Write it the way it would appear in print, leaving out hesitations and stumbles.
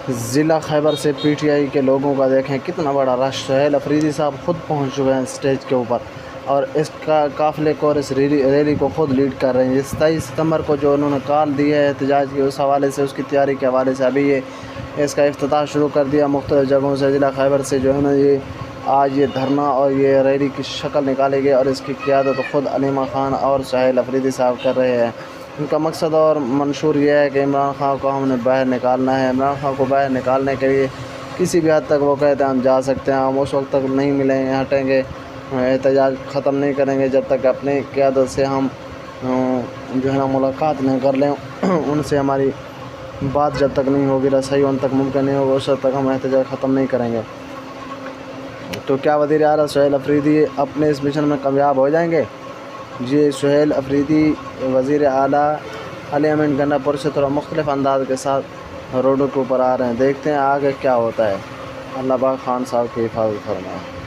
ज़िला खैबर से पीटीआई के लोगों का देखें कितना बड़ा रश। सुहेल अफरीदी साहब ख़ुद पहुंच चुके हैं स्टेज के ऊपर और इसका काफ़िले को और इस रैली को ख़ुद लीड कर रहे हैं। 27 सितंबर को जो उन्होंने कॉल दी है एहतजाज की, उस हवाले से उसकी तैयारी के हवाले से अभी ये इसका इफ्तिताह शुरू कर दिया। मुख्तलिफ़ जगहों से ज़िला खैबर से जो है ना ये आज ये धरना और ये रैली की शक्ल निकाली गई और इसकी क़ियादत ख़ुद अलीमा ख़ान और सुहेल अफरीदी साहब कर रहे हैं। इनका मकसद और मंशूर ये है कि इमरान ख़ान को हमने बाहर निकालना है। इमरान ख़ान को बाहर निकालने के लिए किसी भी हद तक वो कहते हैं हम जा सकते हैं, हम उस वक्त तक नहीं मिलेंगे, हटेंगे, एहतजाज ख़त्म नहीं करेंगे जब तक अपनी क़ियादत से हम जो है ना मुलाकात नहीं कर लें। उनसे हमारी बात जब तक नहीं होगी, रसाई उन तक मुमकिन नहीं होगा, उस वक्त तक हम एहतजाज ख़त्म नहीं करेंगे। तो क्या वज़ीर आला सुहेल अफरीदी अपने इस मिशन में कामयाब हो जाएंगे? जी, सुहेल अफरीदी वज़ीर आला पार्लियामेंट गन्नापुर से थोड़ा मुख्तलिफ़ अंदाज़ के साथ रोडों के ऊपर आ रहे हैं। देखते हैं आगे क्या होता है। अल्लाह पाक खान साहब की हिफाज़त फरमाए।